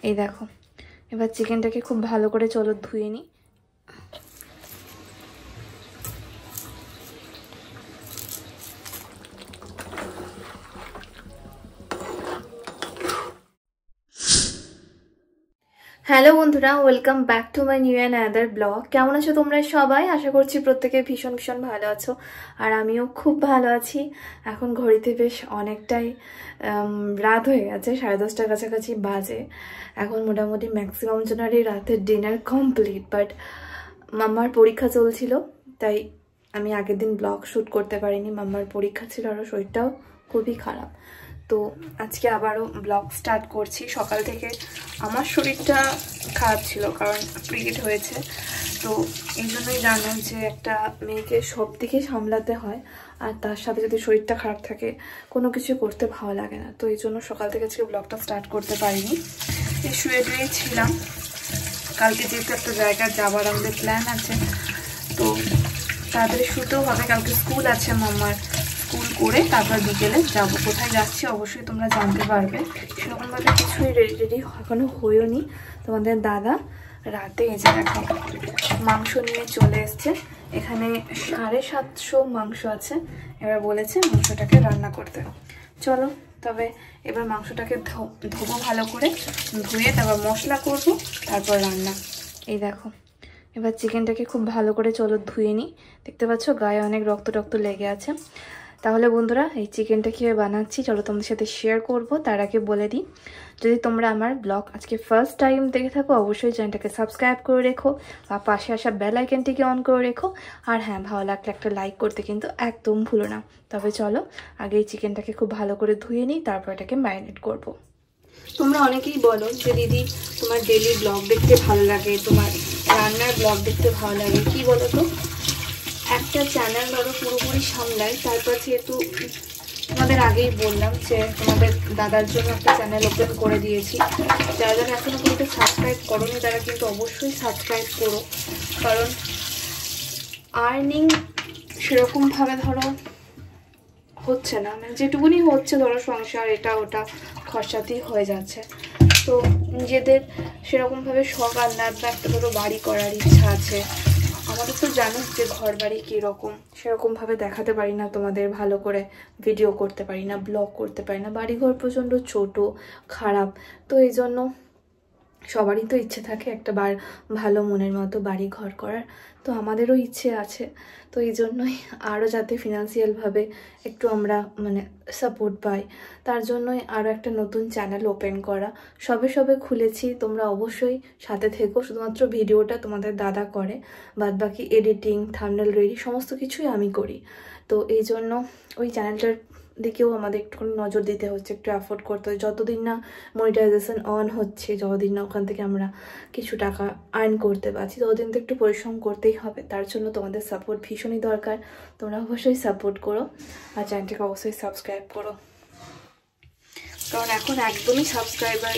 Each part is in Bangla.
এই দেখো, এবার চিকেনটাকে খুব ভালো করে চলো ধুয়ে নিই। হ্যালো বন্ধুরা, welcome back to my new and other blog. কেমন আছো তোমরা সবাই? আশা করছি প্রত্যেকে ভীষণ ভীষণ ভালো আছো, আর আমিও খুব ভালো আছি। এখন ঘড়িতে বেশ অনেকটাই রাত হয়ে গেছে, 10:30টার কাছাকাছি বাজে। এখন মোটামুটি ম্যাক্সিমাম জনেরই রাতের ডিনার কমপ্লিট, বাট মাম্মার পরীক্ষা চলছিল, তাই আমি আগের দিন ব্লগ শ্যুট করতে পারিনি। মাম্মার পরীক্ষা ছিল, আরও শরীরটাও খুবই খারাপ। তো আজকে আবারও ব্লগ স্টার্ট করছি। সকাল থেকে আমার শরীরটা খারাপ ছিল, কারণ পিরিয়ড হয়েছে। তো এই জন্যই জানো যে একটা মেয়েকে সব দিকে সামলাতে হয়, আর তার সাথে যদি শরীরটা খারাপ থাকে কোনো কিছু করতে ভালো লাগে না। তো এই জন্য সকাল থেকে আজকে ব্লগটা স্টার্ট করতে পারিনি। শুয়ে টুয়ে ছিলাম। কালকে যেহেতু একটা জায়গায় যাওয়ার আমাদের প্ল্যান আছে, তো তাড়াতাড়ি শুতেও হবে। কালকে স্কুল আছে মাম্মার, স্কুল করে তারপর বিকেলে যাবো। কোথায় যাচ্ছি অবশ্যই তোমরা জানতে পারবে। সেরকমভাবে কিছুই রেডি এখনো হয়েও নি। তোমাদের দাদা রাতে এই যে দেখো মাংস নিয়ে চলে এসছে। এখানে 750 মাংস আছে। এবার বলেছে মাংসটাকে রান্না করতে। চলো তবে এবার মাংসটাকে ধোবো ভালো করে, ধুয়ে তারপর মশলা করব, তারপর রান্না। এই দেখো, এবার চিকেনটাকে খুব ভালো করে চলো ধুয়ে নিই। দেখতে পাচ্ছ গায়ে অনেক রক্ত টক্ত লেগে আছে। তাহলে বন্ধুরা, এই চিকেনটা কীভাবে বানাচ্ছি চলো তোমাদের সাথে শেয়ার করব। তার আগে বলে দিই, যদি তোমরা আমার ব্লগ আজকে ফার্স্ট টাইম দেখে থাকো অবশ্যই চ্যানেলটাকে সাবস্ক্রাইব করে রেখো, বা পাশে আসা বেল আইকনটিকে অন করে রেখো। আর হ্যাঁ, ভালো লাগলে একটা লাইক করতে কিন্তু একদম ভুলো না। তবে চলো আগে এই চিকেনটাকে খুব ভালো করে ধুয়ে নিই, তারপর এটাকে ম্যারিনেট করব। তোমরা অনেকেই বলো যে দিদি তোমার ডেলি ব্লগ দেখতে ভালো লাগে, তোমার রান্নার ব্লগ দেখতে ভালো লাগে। কি বলো তো, একটা চ্যানেল ধরো পুরোপুরি সামলায়, তারপর যেহেতু তোমাদের আগেই বললাম যে তোমাদের দাদার জন্য একটা চ্যানেল ওপেন করে দিয়েছি। যারা যারা এখনো পর্যন্ত সাবস্ক্রাইব করোনি তারা কিন্তু অবশ্যই সাবস্ক্রাইব করো, কারণ আর্নিং সেরকমভাবে ধরো হচ্ছে না, মানে যেটুকুনি হচ্ছে ধরো সংসার এটা ওটা খরচাতেই হয়ে যাচ্ছে। তো নিজেদের সেরকমভাবে শখ আহ্লাদ বা একটা ধরো বাড়ি করার ইচ্ছা আছে। আমাদের তো জানো যে ঘর বাড়ি কীরকম, সেরকমভাবে দেখাতে পারি না তোমাদের, ভালো করে ভিডিও করতে পারি না, ব্লগ করতে পারি না। বাড়িঘর প্রচণ্ড ছোট খারাপ। তো এই জন্য সবারই তো ইচ্ছে থাকে একটা ভালো মনের মতো বাড়ি ঘর করার। তো আমাদেরও ইচ্ছে আছে। তো এই জন্যই আরও যাতে ফিনান্সিয়ালভাবে একটু আমরা মানে সাপোর্ট পাই, তার জন্যই আরও একটা নতুন চ্যানেল ওপেন করা। সবে সবে খুলেছি, তোমরা অবশ্যই সাথে থেকো। শুধুমাত্র ভিডিওটা তোমাদের দাদা করে, বাদ বাকি এডিটিং, থাম্বনেল রেডি সমস্ত কিছুই আমি করি। তো এই জন্য ওই চ্যানেলটার দিকেও আমাদের একটুখানি নজর দিতে হচ্ছে, একটু অ্যাফোর্ড করতে হয়। যতদিন না মনিটাইজেশন অন হচ্ছে, যতদিন না ওখান থেকে আমরা কিছু টাকা আর্ন করতে পারছি, ততদিন তো একটু পরিশ্রম করতেই হবে। তার জন্য তোমাদের সাপোর্ট ভীষণই দরকার। তোমরা অবশ্যই সাপোর্ট করো, আর চ্যানেলটাকে অবশ্যই সাবস্ক্রাইব করো, কারণ এখন একদমই সাবস্ক্রাইবার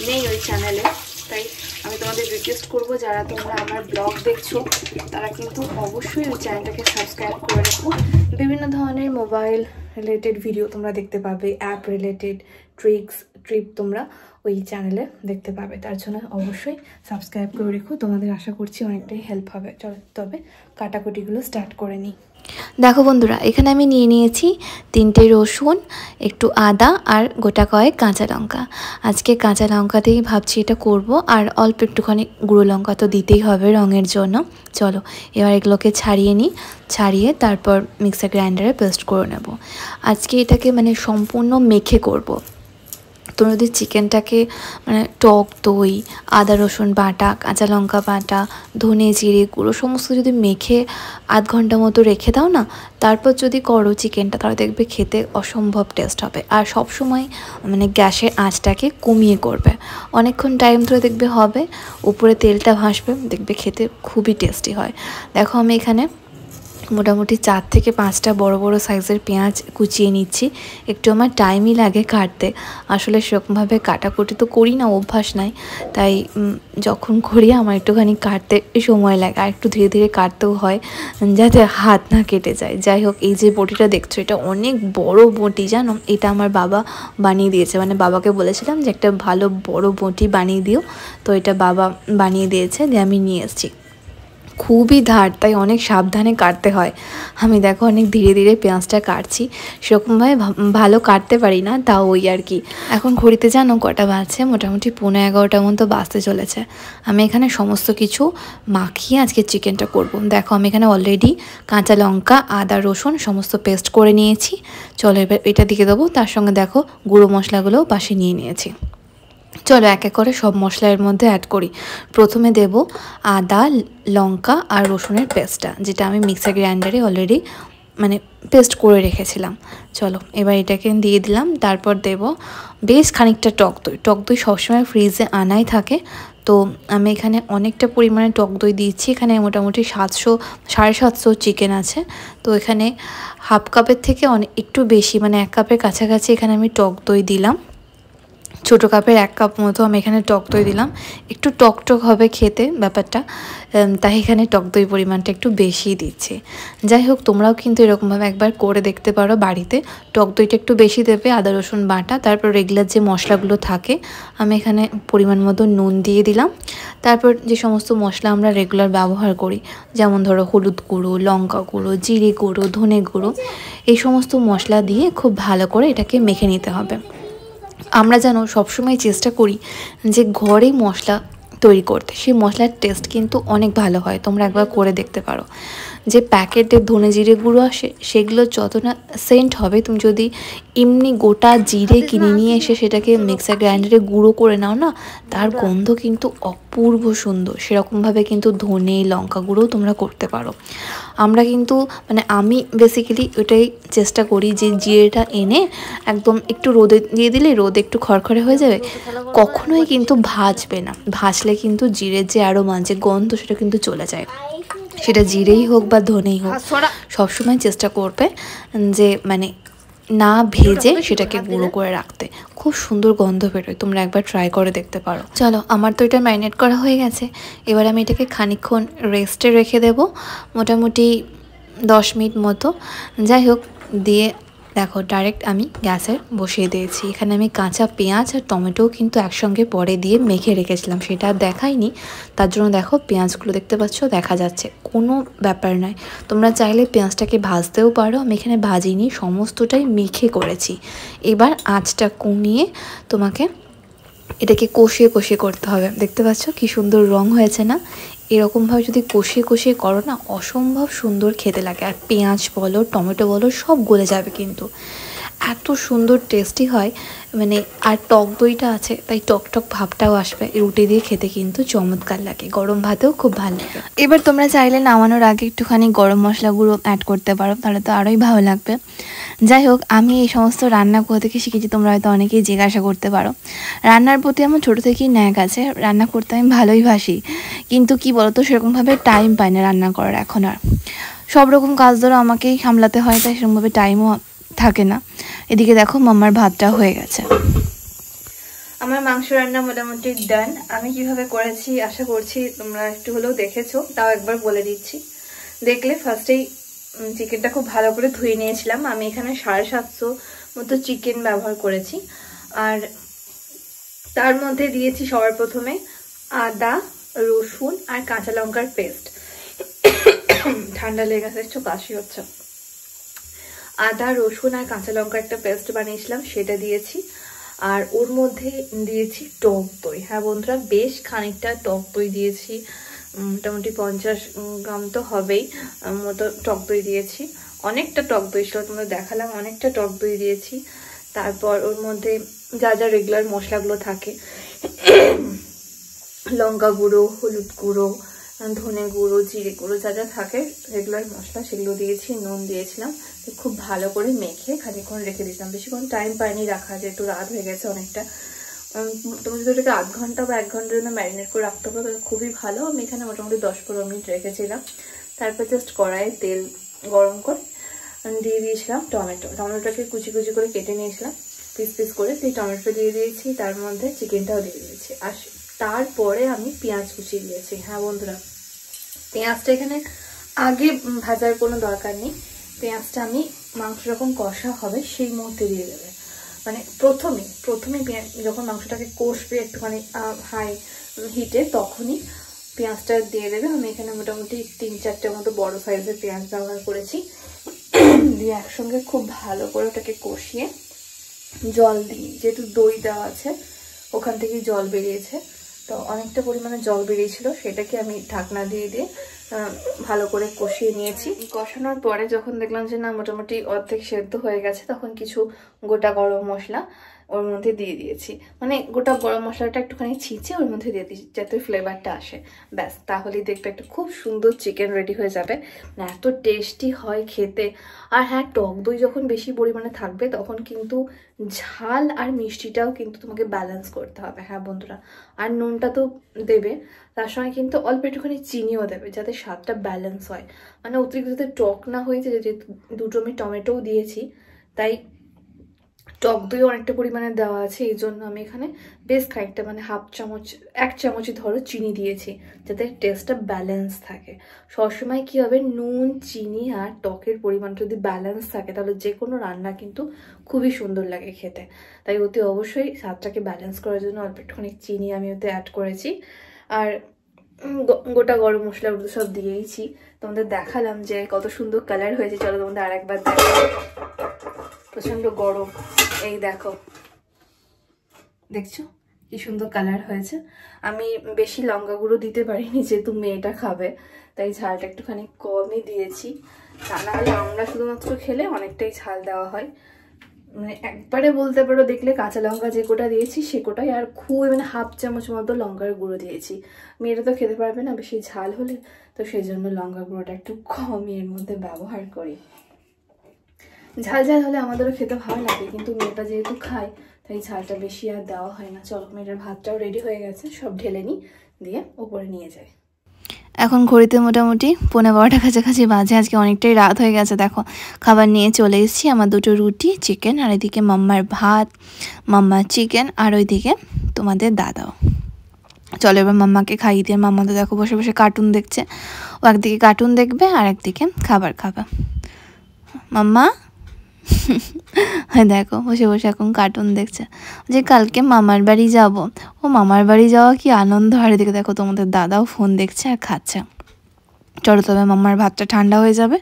নেই ওই চ্যানেলে। তাই আমি তোমাদের রিকোয়েস্ট করবো, যারা তোমরা আমার ব্লগ দেখছো তারা কিন্তু অবশ্যই ওই চ্যানেলটাকে সাবস্ক্রাইব করে রেখো। বিভিন্ন ধরনের মোবাইল রিলেটেড ভিডিও তোমরা দেখতে পাবে, অ্যাপ রিলেটেড ট্রিপ তোমরা ওই চ্যানেলে দেখতে পাবে। তার জন্য অবশ্যই সাবস্ক্রাইব করে রেখো। তোমাদের আশা করছি অনেকটাই হেল্প হবে। চলো তবে কাটাকুটিগুলো স্টার্ট করে নিই। দেখো বন্ধুরা, এখানে আমি নিয়ে নিয়েছি 3টে রসুন, একটু আদা আর গোটা কয়েক কাঁচা লঙ্কা। আজকে কাঁচা লঙ্কা দিয়েই ভাবছি এটা করব, আর অল্প একটুখানি গুঁড়ো লঙ্কা তো দিতেই হবে রঙের জন্য। চলো এবার এগুলোকে ছাড়িয়ে নিই, ছাড়িয়ে তারপর মিক্সার গ্রাইন্ডারে পেস্ট করে নেব। আজকে এটাকে মানে সম্পূর্ণ মেখে করব। তোমরা যদি চিকেনটাকে মানে টক দই, আদা রসুন বাটা, কাঁচা লঙ্কা বাটা, ধনে জিরে গুঁড়ো সমস্ত যদি মেখে আধ ঘন্টা মতো রেখে দাও না, তারপর যদি করো চিকেনটা, তাহলে দেখবে খেতে অসম্ভব টেস্ট হবে। আর সব সময় মানে গ্যাসের আঁচটাকে কমিয়ে করবে, অনেকক্ষণ টাইম ধরে দেখবে হবে, উপরে তেলটা ভাসবে, দেখবে খেতে খুবই টেস্টি হয়। দেখো আমি এখানে মোটামুটি 4 থেকে 5টা বড় বড় সাইজের পেঁয়াজ কুচিয়ে নিচ্ছি। একটু আমার টাইমই লাগে কাটতে, আসলে সেরকমভাবে কাটাকুটি তো করি না, অভ্যাস নাই, তাই যখন করি আমার একটুখানি কাটতে সময় লাগে, আর একটু ধীরে ধীরে কাটতেও হয় যাতে হাত না কেটে যায়। যাই হোক, এই যে বটিটা দেখছো এটা অনেক বড় বটি, জানো, এটা আমার বাবা বানিয়ে দিয়েছে। মানে বাবাকে বলেছিলাম যে একটা ভালো বড় বটি বানিয়ে দিও, তো এটা বাবা বানিয়ে দিয়েছে, দিয়ে আমি নিয়ে এসেছি। খুবই ধার, তাই অনেক সাবধানে কাটতে হয়। আমি দেখো অনেক ধীরে ধীরে পেঁয়াজটা কাটছি, সেরকমভাবে ভালো কাটতে পারি না, তাও ওই আর কি। এখন ঘড়িতে জানো কটা বাজছে? মোটামুটি 11:30 মতো বাজতে চলেছে। আমি এখানে সমস্ত কিছু মাখিয়ে আজকে চিকেনটা করব। দেখো আমি এখানে অলরেডি কাঁচা লঙ্কা, আদা, রসুন সমস্ত পেস্ট করে নিয়েছি। চলো এবার এটা দিকে দেবো, তার সঙ্গে দেখো গুঁড়ো মশলাগুলোও পাশে নিয়ে নিয়েছি। চলো এক এক করে সব মশলা এর মধ্যে অ্যাড করি। প্রথমে দেব আদা, লঙ্কা আর রসুনের পেস্টটা, যেটা আমি মিক্সার গ্রাইন্ডারে অলরেডি মানে পেস্ট করে রেখেছিলাম। চলো এবার এটাকে দিয়ে দিলাম। তারপর দেব বেশ খানিকটা টক দই। টক দই সবসময় ফ্রিজে আনাই থাকে, তো আমি এখানে অনেকটা পরিমাণে টক দই দিচ্ছি। এখানে মোটামুটি 700-750 চিকেন আছে, তো এখানে হাফ কাপের থেকে একটু বেশি, মানে 1 কাপের কাছাকাছি এখানে আমি টক দই দিলাম। ছোটো কাপের 1 কাপ মতো আমি এখানে টক দই দিলাম। একটু টক টক হবে খেতে ব্যাপারটা, তাই এখানে টক দই পরিমাণটা একটু বেশি দিচ্ছি। যাই হোক, তোমরাও কিন্তু এরকমভাবে একবার করে দেখতে পারো বাড়িতে। টক দইটা একটু বেশি দেবে, আদা রসুন বাটা, তারপর রেগুলার যে মশলাগুলো থাকে আমি এখানে পরিমাণ মতো নুন দিয়ে দিলাম। তারপর যে সমস্ত মশলা আমরা রেগুলার ব্যবহার করি, যেমন ধরো হলুদ গুঁড়ো, লঙ্কা গুঁড়ো, জিরে গুঁড়ো, ধনে গুঁড়ো, এই সমস্ত মশলা দিয়ে খুব ভালো করে এটাকে মেখে নিতে হবে। আমরা যেন সবসময় চেষ্টা করি যে ঘরে মশলা তৈরি করতে, সেই মশলার টেস্ট কিন্তু অনেক ভালো হয়। তোমরা একবার করে দেখতে পারো। যে প্যাকেটের ধনে জিরে গুঁড়ো আসে সেগুলো যত না সেন্ট হবে, তুমি যদি এমনি গোটা জিরে কিনে নিয়ে এসে সেটাকে মিক্সার গ্রাইন্ডারে গুঁড়ো করে নাও না, তার গন্ধ কিন্তু অপূর্ব সুন্দর। সেরকমভাবে কিন্তু ধনে লঙ্কা গুঁড়োও তোমরা করতে পারো। আমরা কিন্তু মানে আমি বেসিক্যালি ওটাই চেষ্টা করি যে জিরেটা এনে একদম একটু রোদে দিয়ে দিলে রোদে একটু খড়খড়ে হয়ে যাবে, কখনোই কিন্তু ভাজবে না। ভাজলে কিন্তু জিরের যে আরও যে গন্ধ সেটা কিন্তু চলে যায়। সেটা জিরেই হোক বা ধনেই হোক, সবসময় চেষ্টা করবে যে মানে না ভেজে সেটাকে গুঁড়ো করে রাখতে। খুব সুন্দর গন্ধ বেরোয়, তোমরা একবার ট্রাই করে দেখতে পারো। চলো আমার তো এটা ম্যারিনেট করা হয়ে গেছে। এবার আমি এটাকে খানিকক্ষণ রেস্টে রেখে দেব, মোটামুটি 10 মিনিট মতো। যাই হোক, দিয়ে দেখো ডাইরেক্ট আমি গ্যাসে বসিয়ে দিয়েছি। এখানে আমি কাঁচা পেঁয়াজ আর টমেটোও কিন্তু একসঙ্গে পরে দিয়ে মেখে রেখেছিলাম, সেটা আর দেখাইনি। তার জন্য দেখো পেঁয়াজগুলো দেখতে পাচ্ছ, দেখা যাচ্ছে, কোনো ব্যাপার নয়। তোমরা চাইলে পেঁয়াজটাকে ভাজতেও পারো, আমি এখানে ভাজিনি, সমস্তটাই মেখে করেছি। এবার আঁচটা কমিয়ে তোমাকে এটাকে কষিয়ে কষিয়ে করতে হবে। দেখতে পাচ্ছ কি সুন্দর রং হয়েছে না? এরকমভাবে যদি কষিয়ে কষিয়ে করো না, অসম্ভব সুন্দর খেতে লাগে। আর পেঁয়াজ বলো, টমেটো বলো, সব গলে যাবে, কিন্তু এত সুন্দর টেস্টি হয়। মানে আর টক দইটা আছে তাই টক টক ভাবটাও আসবে। রুটি দিয়ে খেতে কিন্তু চমৎকার লাগে, গরম ভাতেও খুব ভালো লাগে। এবার তোমরা চাইলে নামানোর আগে একটুখানি গরম মশলা গুঁড়ো অ্যাড করতে পারো, তাহলে তো আরোই ভালো লাগবে। যাই হোক, আমি এই সমস্ত রান্না কোথা থেকে শিখেছি তোমরা হয়তো অনেকেই জিজ্ঞাসা করতে পারো। রান্নার প্রতি আমার ছোটো থেকেই ন্যাক আছে, রান্না করতে আমি ভালোই বাসি, কিন্তু কি বলতো সেরকমভাবে টাইম পাই না রান্না করার। এখন আর সব রকম কাজ ধরো আমাকেই সামলাতে হয়, তাই সেরকমভাবে টাইমও থাকে না। এদিকে দেখো মাম্মার ভাতটা হয়ে গেছে। আমার মাংস রান্না মোটামুটি ডান। আমি কিভাবে করেছি আশা করছি তোমরা একটু হলেও দেখেছো, তাও একবার বলে দিচ্ছি। দেখলে ফার্স্টেই চিকেনটা খুব ভালো করে ধুয়ে নিয়েছিলাম। আমি এখানে 750 মতো চিকেন ব্যবহার করেছি, আর তার মধ্যে দিয়েছি সবার প্রথমে আদা, রসুন আর কাঁচা লঙ্কার পেস্ট। ঠান্ডা লেগে গেছে, একটু কাশি হচ্ছে। আদা, রসুন আর কাঁচা লঙ্কার একটা পেস্ট বানিয়েছিলাম, সেটা দিয়েছি। আর ওর মধ্যে দিয়েছি টক দই। হ্যাঁ বন্ধুরা, বেশ খানিকটা টক দই দিয়েছি, মোটামুটি 50 গ্রাম তো হবেই মতো টক দই দিয়েছি। অনেকটা টক দই ছিল, তোমাদের দেখালাম, অনেকটা টক দই দিয়েছি। তারপর ওর মধ্যে যা যা রেগুলার মশলাগুলো থাকে, লঙ্কা গুঁড়ো, হলুদ গুঁড়ো, ধনে গুঁড়ো, জিরে গুঁড়ো, যা যা থাকে রেগুলার মশলা সেগুলো দিয়েছি, নুন দিয়েছিলাম। খুব ভালো করে মেখে খানিকক্ষণ রেখে দিয়েছিলাম। বেশিক্ষণ টাইম পাইনি রাখা, যেহেতু রাত হয়ে গেছে অনেকটা। তুমি যদি ওটাকে 1 ঘন্টা বা 1 ঘন্টার জন্য ম্যারিনেট করে রাখতে পারো তাহলে খুবই ভালো। আমি এখানে মোটামুটি 10-15 মিনিট রেখেছিলাম। তারপর জাস্ট কড়াইয়ে তেল গরম করে দিয়ে দিয়েছিলাম টমেটোটাকে কুচি কুচি করে কেটে নিয়েছিলাম পিস পিস করে, সেই টমেটো দিয়ে দিয়েছি, তার মধ্যে চিকেনটাও দিয়ে দিয়েছি, আর তারপরে আমি পেঁয়াজ কুচিয়ে দিয়েছি। হ্যাঁ বন্ধুরা, পেঁয়াজটা এখানে আগে ভাজার কোনো দরকার নেই, পেঁয়াজটা আমি মাংস যখন কষা হবে সেই মুহূর্তে দিয়ে দেবে, মানে প্রথমে পেঁয়াজ যখন মাংসটাকে কষবে একটুখানি হাই হিটে তখনই পেঁয়াজটা দিয়ে দেবে। আমি এখানে মোটামুটি 3-4টে মতো বড় সাইজের পেঁয়াজ ব্যবহার করেছি, দিয়ে একসঙ্গে খুব ভালো করে ওটাকে কষিয়ে জল দিই, যেহেতু দই দেওয়া আছে ওখান থেকেই জল বেরিয়েছে, তো অনেকটা পরিমাণে জল বেরিয়েছিল, সেটাকে আমি ঢাকনা দিয়ে ভালো করে কষিয়ে নিয়েছি। কষানোর পরে যখন দেখলাম যে না মোটামুটি অর্ধেক সেদ্ধ হয়ে গেছে, তখন কিছু গোটা গরম মশলা ওর মধ্যে দিয়ে দিয়েছি, মানে গোটা গরম মশলাটা একটুখানি ছিঁচে ওর মধ্যে দিয়ে দিয়েছি যাতে ফ্লেভারটা আসে, ব্যাস তাহলেই দেখবে একটা খুব সুন্দর চিকেন রেডি হয়ে যাবে, এত টেস্টি হয় খেতে। আর হ্যাঁ, টক দই যখন বেশি পরিমাণে থাকবে তখন কিন্তু ঝাল আর মিষ্টিটাও কিন্তু তোমাকে ব্যালেন্স করতে হবে। হ্যাঁ বন্ধুরা, আর নুনটা তো দেবে, তার সঙ্গে কিন্তু অল্প একটুখানি চিনিও দেবে যাতে স্বাদটা ব্যালেন্স হয়, মানে অতিরিক্ত যাতে টক না হয়েছে, যেহেতু দুটো আমি টমেটোও দিয়েছি তাই টক দই অনেকটা পরিমাণে দেওয়া আছে, এই জন্য আমি এখানে বেশ খানিকটা মানে 1 চামচই ধরো চিনি দিয়েছি যাতে টেস্টটা ব্যালেন্স থাকে। সবসময় কী হবে, নুন চিনি আর টকের পরিমাণটা যদি ব্যালেন্স থাকে তাহলে যে কোনো রান্না কিন্তু খুবই সুন্দর লাগে খেতে, তাই অতি অবশ্যই স্বাদটাকে ব্যালেন্স করার জন্য অল্প একটুখানি চিনি আমি ওতে অ্যাড করেছি। আর গোটা গরম মশলা ওগুলো সব দিয়েইছি, তোমাদের দেখালাম যে কত সুন্দর কালার হয়েছে, চলো তোমাদের আরেকবার দেখো। প্রচন্ড গরম, এই দেখো, দেখছো কি সুন্দর কালার হয়েছে। আমি বেশি লঙ্কা গুঁড়ো দিতে পারিনি যেহেতু মেয়েটা খাবে, তাই ঝালটা একটুখানি কমই দিয়েছি, তা না হলে আমরা শুধুমাত্র খেলে অনেকটাই ঝাল দেওয়া হয়, মানে একবারে বলতে পারো দেখলে কাঁচা লঙ্কা যে কোটা দিয়েছি সে কোটাই, আর খুবই মানে 1/2 চামচ মতো লঙ্কার গুঁড়ো দিয়েছি। মেয়েরা তো খেতে পারবে না বেশি ঝাল হলে, তো সেই জন্য লঙ্কা গুঁড়োটা একটু কমই এর মধ্যে ব্যবহার করি। ঝাল হলে আমাদেরও খেতে ভালো লাগে, কিন্তু মেয়েটা যেহেতু খায় তাই ঝালটা বেশি আর দেওয়া হয় না। চলো, মেয়েটার ভাতটাও রেডি হয়ে গেছে, সব ঢেলে নিই, দিয়ে ওপরে নিয়ে যাই। এখন ঘড়িতে মোটামুটি 11:15 কাছাকাছি বাজে, আজকে অনেকটাই রাত হয়ে গেছে। দেখো খাবার নিয়ে চলে এসেছি, আমার 2টো রুটি চিকেন, আর এদিকে মাম্মার ভাত, মাম্মার চিকেন, আর ওইদিকে তোমাদের দাদাও। চলো এবার মাম্মাকে খাইয়ে দিয়ে, মাম্মা তো দেখো বসে বসে কার্টুন দেখছে, ও একদিকে কার্টুন দেখবে আর একদিকে খাবার খাবে। মাম্মা হ্যাঁ দেখো বসে বসে এখন কার্টুন দেখছে, যে কালকে মামার বাড়ি যাব, ও মামার বাড়ি যাওয়া কি আনন্দ, আর এদিকে দেখো তোমাদের দাদাও ফোন দেখছে আর খাচ্ছে। চলো তবে মাম্মার ভাতটা ঠান্ডা হয়ে যাবে,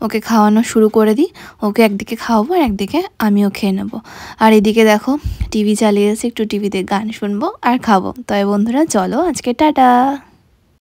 ওকে খাওয়ানো শুরু করে দিই, ওকে একদিকে খাওয়াবো আর একদিকে আমিও খেয়ে নেবো। আর এদিকে দেখো টিভি চালিয়েছে, একটু টিভিতে গান শুনবো আর খাবো। তবে বন্ধুরা চলো আজকে টাটা।